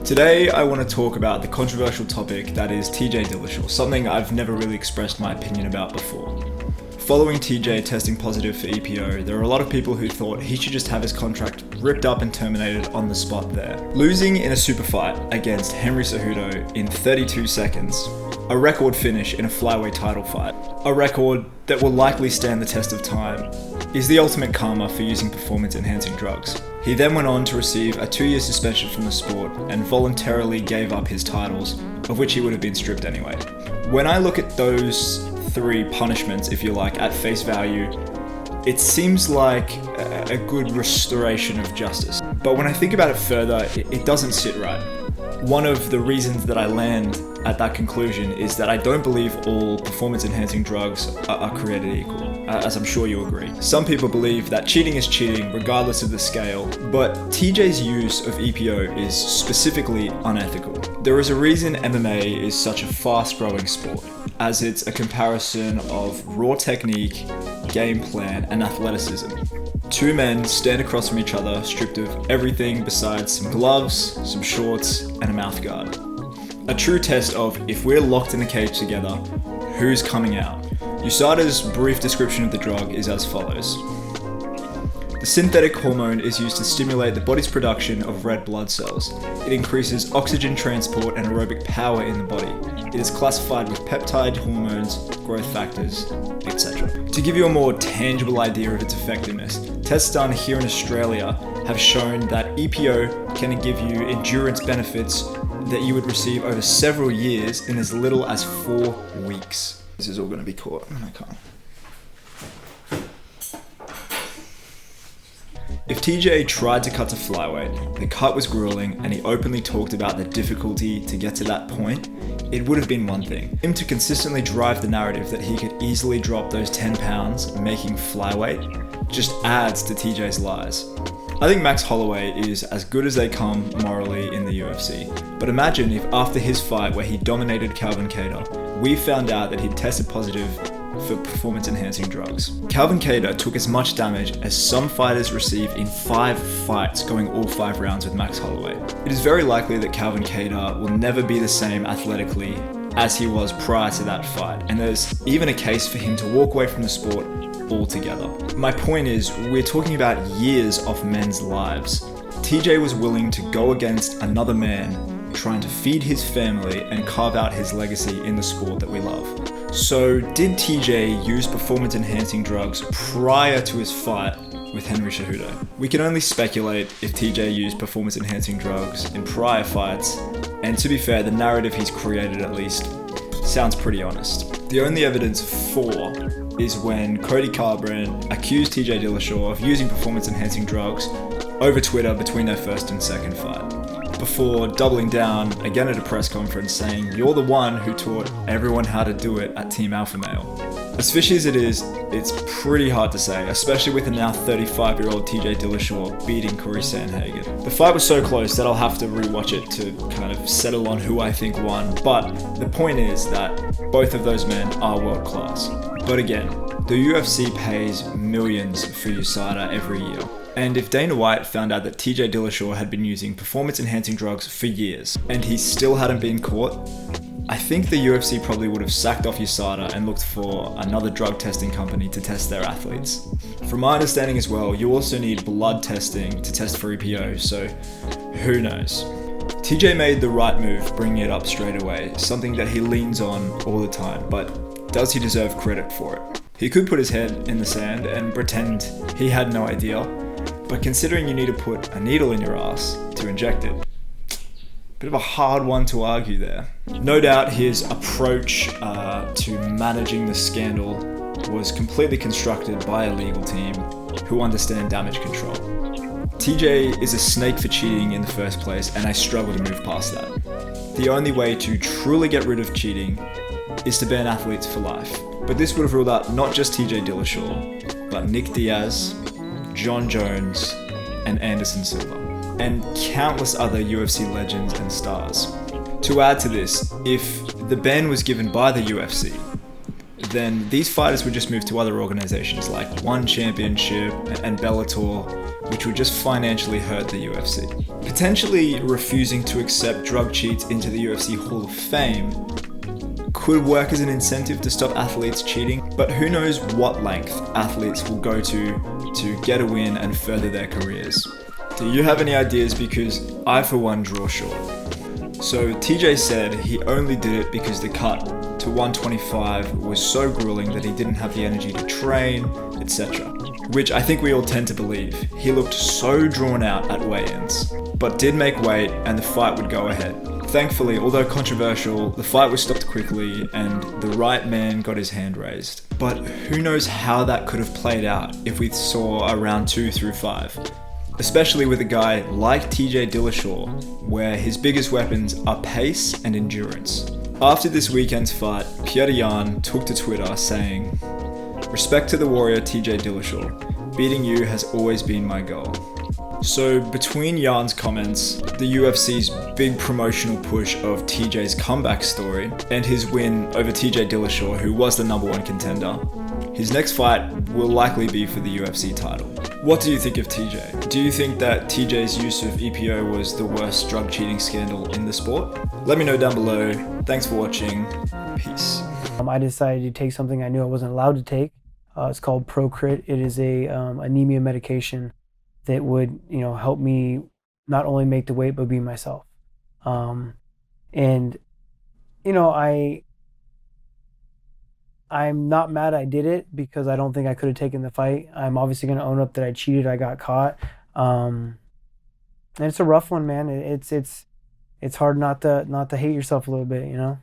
Today I want to talk about the controversial topic that is TJ Dillashaw, something I've never really expressed my opinion about before. Following TJ testing positive for EPO, there are a lot of people who thought he should just have his contract ripped up and terminated on the spot there. Losing in a super fight against Henry Cejudo in 32 seconds, a record finish in a flyweight title fight, a record that will likely stand the test of time, is the ultimate karma for using performance-enhancing drugs. He then went on to receive a 2-year suspension from the sport and voluntarily gave up his titles, of which he would have been stripped anyway. When I look at those 3 punishments, if you like, at face value, it seems like a good restoration of justice. But when I think about it further, it doesn't sit right. One of the reasons that I land at that conclusion is that I don't believe all performance-enhancing drugs are created equal, as I'm sure you agree. Some people believe that cheating is cheating regardless of the scale, but TJ's use of EPO is specifically unethical. There is a reason MMA is such a fast-growing sport, as it's a comparison of raw technique, game plan, and athleticism. 2 men stand across from each other, stripped of everything besides some gloves, some shorts, and a mouthguard. A true test of, if we're locked in a cage together, who's coming out? USADA's brief description of the drug is as follows. The synthetic hormone is used to stimulate the body's production of red blood cells. It increases oxygen transport and aerobic power in the body. It is classified with peptide hormones, growth factors, etc. To give you a more tangible idea of its effectiveness, tests done here in Australia have shown that EPO can give you endurance benefits that you would receive over several years in as little as 4 weeks. This is all going to be caught. I can't. If TJ tried to cut to flyweight, the cut was grueling and he openly talked about the difficulty to get to that point, it would have been one thing. Him to consistently drive the narrative that he could easily drop those 10 pounds making flyweight just adds to TJ's lies. I think Max Holloway is as good as they come morally in the UFC, but imagine if after his fight where he dominated Calvin Kattar, we found out that he'd tested positive for performance-enhancing drugs. Calvin Kattar took as much damage as some fighters receive in 5 fights going all 5 rounds with Max Holloway. It is very likely that Calvin Kattar will never be the same athletically as he was prior to that fight, and there's even a case for him to walk away from the sport altogether. My point is, we're talking about years of men's lives. TJ was willing to go against another man trying to feed his family and carve out his legacy in the sport that we love. So did TJ use performance-enhancing drugs prior to his fight with Henry Cejudo? We can only speculate if TJ used performance-enhancing drugs in prior fights, and to be fair, the narrative he's created at least sounds pretty honest. The only evidence for is when Cody Garbrandt accused TJ Dillashaw of using performance-enhancing drugs over Twitter between their first and second fight, before doubling down again at a press conference saying, "You're the one who taught everyone how to do it at Team Alpha Male." As fishy as it is, it's pretty hard to say, especially with the now 35-year-old TJ Dillashaw beating Corey Sandhagen. The fight was so close that I'll have to rewatch it to kind of settle on who I think won, but the point is that both of those men are world class. But again, the UFC pays millions for USADA every year. And if Dana White found out that TJ Dillashaw had been using performance-enhancing drugs for years, and he still hadn't been caught, I think the UFC probably would have sacked off USADA and looked for another drug testing company to test their athletes. From my understanding as well, you also need blood testing to test for EPO, so who knows. TJ made the right move bringing it up straight away, something that he leans on all the time, but does he deserve credit for it? He could put his head in the sand and pretend he had no idea, but considering you need to put a needle in your ass to inject it, bit of a hard one to argue there. No doubt his approach to managing the scandal was completely constructed by a legal team who understand damage control. TJ is a snake for cheating in the first place, and I struggle to move past that. The only way to truly get rid of cheating is to ban athletes for life. But this would have ruled out not just TJ Dillashaw, but Nick Diaz, John Jones, and Anderson Silva, and countless other UFC legends and stars. To add to this, if the ban was given by the UFC, then these fighters would just move to other organizations like One Championship and Bellator, which would just financially hurt the UFC. Potentially refusing to accept drug cheats into the UFC Hall of Fame could work as an incentive to stop athletes cheating, but who knows what length athletes will go to get a win and further their careers. Do you have any ideas? Because I, for one, draw short. So TJ said he only did it because the cut to 125 was so grueling that he didn't have the energy to train, etc. Which I think we all tend to believe. He looked so drawn out at weigh-ins, but did make weight and the fight would go ahead. Thankfully, although controversial, the fight was stopped quickly and the right man got his hand raised. But who knows how that could have played out if we saw a round 2 through 5. Especially with a guy like TJ Dillashaw, where his biggest weapons are pace and endurance. After this weekend's fight, Petr Yan took to Twitter saying, "Respect to the warrior TJ Dillashaw. Beating you has always been my goal." So between Yan's comments, the UFC's big promotional push of TJ's comeback story, and his win over TJ Dillashaw, who was the #1 contender, his next fight will likely be for the UFC title. What do you think of TJ? Do you think that TJ's use of EPO was the worst drug cheating scandal in the sport? Let me know down below. Thanks for watching. Peace. I decided to take something I knew I wasn't allowed to take. It's called Procrit. It is a anemia medication that would, help me not only make the weight but be myself. I'm not mad I did it because I don't think I could have taken the fight. I'm obviously going to own up that I cheated. I got caught. And it's a rough one, man. It's hard not to hate yourself a little bit,